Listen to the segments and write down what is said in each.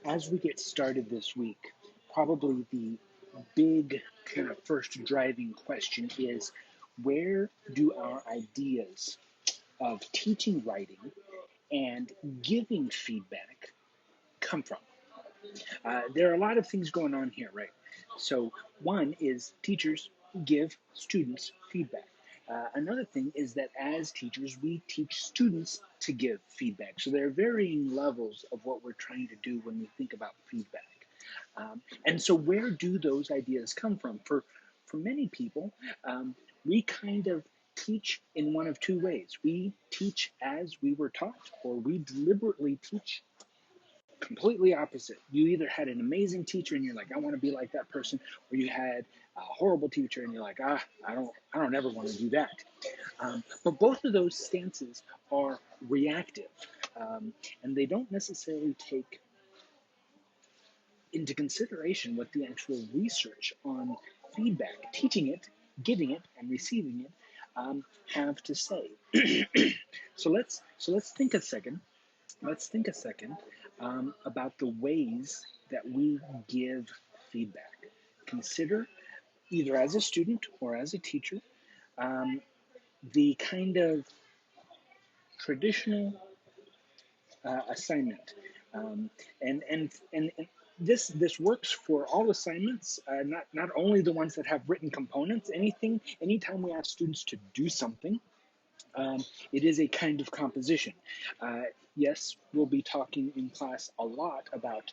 As we get started this week, probably the big kind of first driving question is, where do our ideas of teaching writing and giving feedback come from? There are a lot of things going on here, right? So, one is teachers give students feedback. Another thing is that as teachers, we teach students to give feedback. So, there are varying levels of what we're trying to do when we think about feedback. And so, where do those ideas come from? For many people, we kind of teach in one of two ways. We teach as we were taught, or we deliberately teach completely opposite. You either had an amazing teacher and you're like, I want to be like that person, or you had a horrible teacher and you're like, I don't ever want to do that. But both of those stances are reactive, and they don't necessarily take into consideration what the actual research on feedback, teaching it, giving it, and receiving it have to say. So let's think a second. Let's think a second about the ways that we give feedback. Consider, either as a student or as a teacher, um, the kind of traditional assignment. Um, and this works for all assignments, not only the ones that have written components. Anytime we ask students to do something, it is a kind of composition. Yes, we'll be talking in class a lot about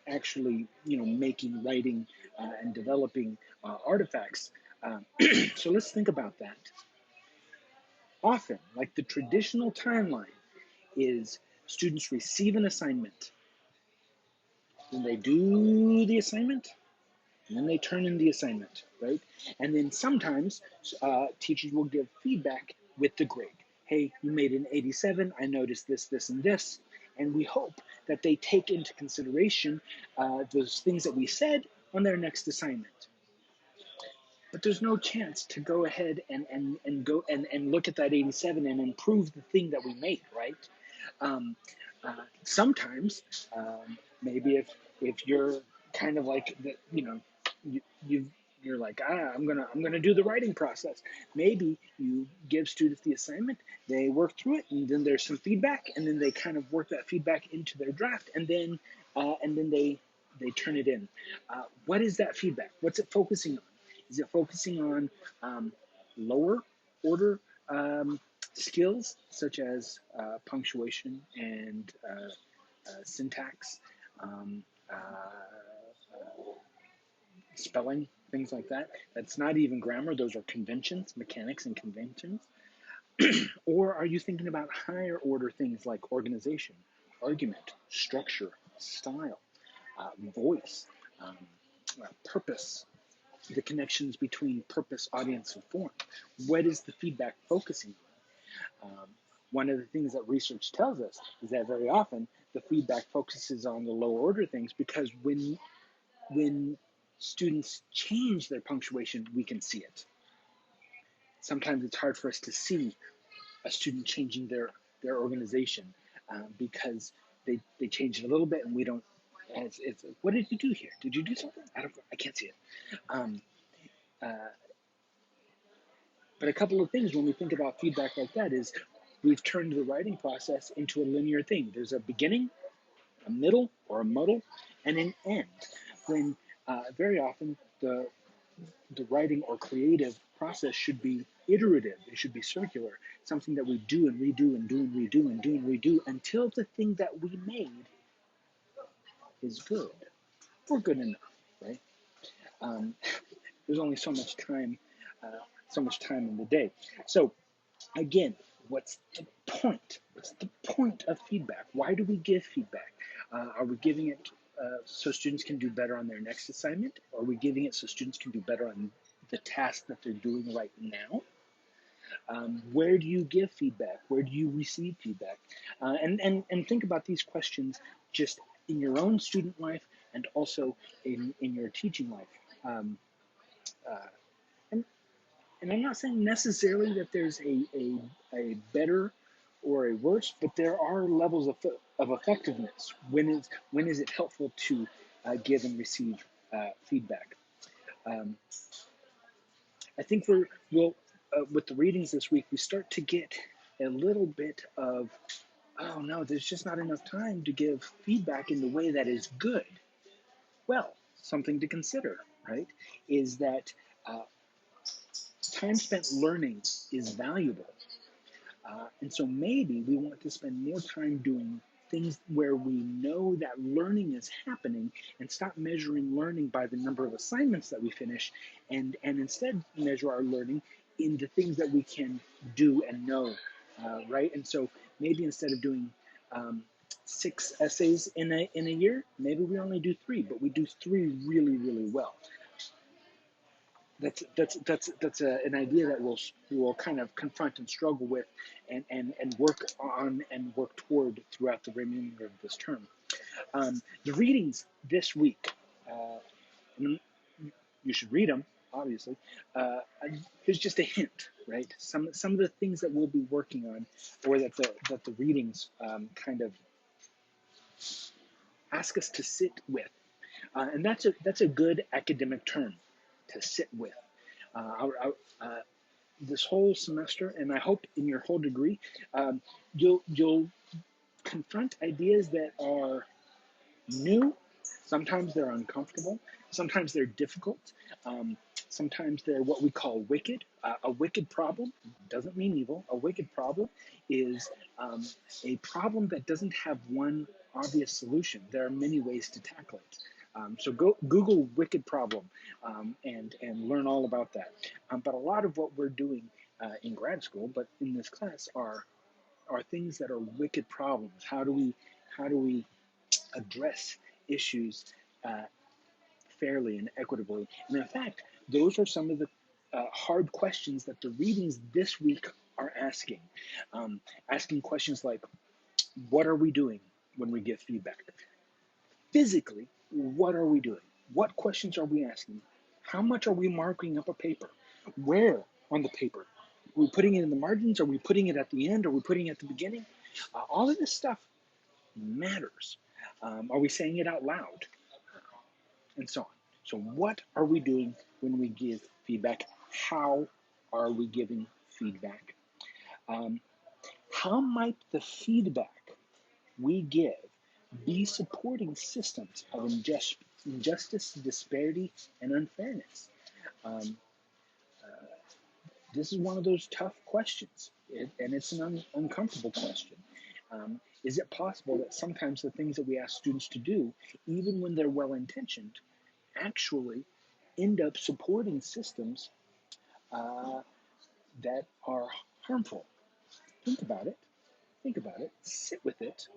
actually, making, writing, and developing artifacts. So let's think about that. Often, like the traditional timeline is students receive an assignment, then they do the assignment, and then they turn in the assignment, right? And then sometimes teachers will give feedback with the grade. Hey, you made an 87. I noticed this, this, and this. And we hope that they take into consideration those things that we said on their next assignment. But there's no chance to go ahead and look at that 87 and improve the thing that we made, right? Um, Sometimes, maybe if you're kind of like the, you you're like, I'm gonna do the writing process. Maybe you give students the assignment, they work through it, and then there's some feedback, and then they kind of work that feedback into their draft, and then they turn it in. What is that feedback? What's it focusing on? Is it focusing on lower order skills such as punctuation and syntax, um, spelling, things like that? That's not even grammar, those are conventions, mechanics and conventions. Or are you thinking about higher order things like organization, argument, structure, style, voice, um, purpose, the connections between purpose, audience, and form? What is the feedback focusing on? One of the things that research tells us is that very often the feedback focuses on the lower order things, because when students change their punctuation, we can see it. Sometimes it's hard for us to see a student changing their organization, because they change it a little bit and we don't. It's what did you do here? Did you do something? I can't see it. Um, uh, but a couple of things when we think about feedback like that is, we've turned the writing process into a linear thing. There's a beginning, a middle or a muddle, and an end. When very often the writing or creative process should be iterative. It should be circular, something that we do and redo and do and redo and do and redo until the thing that we made is good or good enough, right? Um, there's only so much time, in the day. So again, what's the point? What's the point of feedback? Why do we give feedback? Are we giving it so students can do better on their next assignment? Or are we giving it so students can do better on the task that they're doing right now? Where do you give feedback? Where do you receive feedback? And think about these questions just in your own student life, and also in your teaching life. Um, uh, and, and I'm not saying necessarily that there's a better or a worse, but there are levels of effectiveness? When is it helpful to give and receive feedback? Um, I think we'll with the readings this week, we start to get a little bit of, oh no, there's just not enough time to give feedback in the way that is good. Well, something to consider, right, is that uh, time spent learning is valuable. And so maybe we want to spend more time doing things where we know that learning is happening and stop measuring learning by the number of assignments that we finish and instead measure our learning in the things that we can do and know, right? And so maybe instead of doing 6 essays in a year, maybe we only do 3, but we do 3 really, really well. That's an idea that we'll kind of confront and struggle with and work on and work toward throughout the remainder of this term. The readings this week, and you should read them, obviously. Uh, Here's just a hint, right? Some of the things that we'll be working on, or that the readings kind of ask us to sit with, and that's a good academic term, to sit with. This whole semester, and I hope in your whole degree, you'll confront ideas that are new. Sometimes they're uncomfortable. Sometimes they're difficult. Um, Sometimes they're what we call wicked. A wicked problem doesn't mean evil. A wicked problem is a problem that doesn't have one obvious solution. There are many ways to tackle it. So go Google wicked problem and learn all about that. But a lot of what we're doing in grad school, but in this class, are things that are wicked problems. How do we address issues uh, fairly and equitably? And in fact, those are some of the hard questions that the readings this week are asking. Asking questions like, what are we doing when we give feedback? Physically, what are we doing? What questions are we asking? How much are we marking up a paper? Where on the paper? Are we putting it in the margins? Are we putting it at the end? Are we putting it at the beginning? All of this stuff matters. Are we saying it out loud? And so on. So, what are we doing when we give feedback? How are we giving feedback? Um, how might the feedback we give be supporting systems of injustice, disparity, and unfairness? Um, this is one of those tough questions, and it's an uncomfortable question. Is it possible that sometimes the things that we ask students to do, even when they're well intentioned, actually end up supporting systems uh, that are harmful? Think about it. Think about it. Sit with it.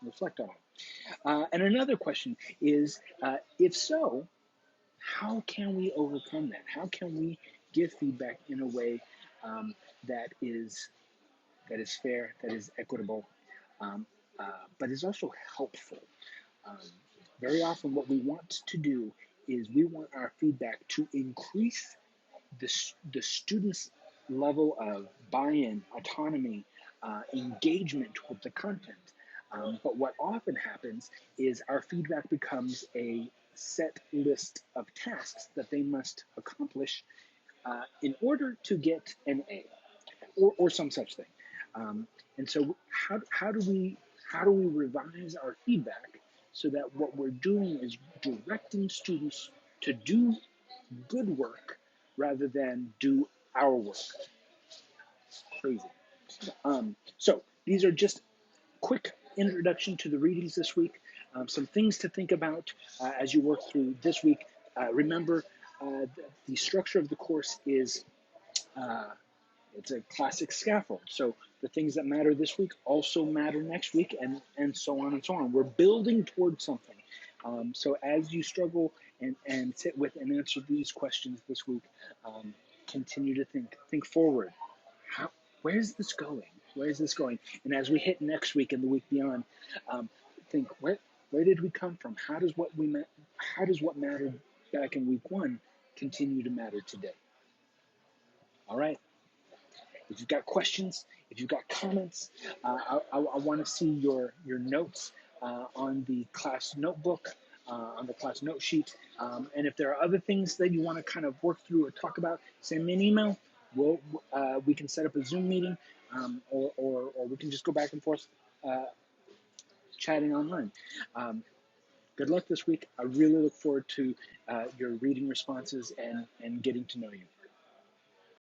Reflect on it. And another question is, if so, how can we overcome that? How can we give feedback in a way um, that is fair, that is equitable, um, but is also helpful? Um, Very often, what we want to do is we want our feedback to increase the student's level of buy-in, autonomy, engagement with the content. But what often happens is our feedback becomes a set list of tasks that they must accomplish in order to get an A or some such thing. And so how do we revise our feedback so that what we're doing is directing students to do good work rather than do our work? Crazy. So these are just quick introduction to the readings this week. Some things to think about as you work through this week. Remember, the structure of the course is it's a classic scaffold. So the things that matter this week also matter next week, and so on and so on. We're building towards something. So as you struggle and sit with and answer these questions this week, continue to think forward. Where's this going? Where is this going? And as we hit next week and the week beyond, think where did we come from? How does what mattered back in week 1 continue to matter today? All right. If you've got questions, if you've got comments, I want to see your notes on the class notebook, on the class note sheet. And if there are other things that you want to kind of work through or talk about, send me an email. We can set up a Zoom meeting, or we can just go back and forth uh, chatting online. Um, Good luck this week. I really look forward to your reading responses and getting to know you.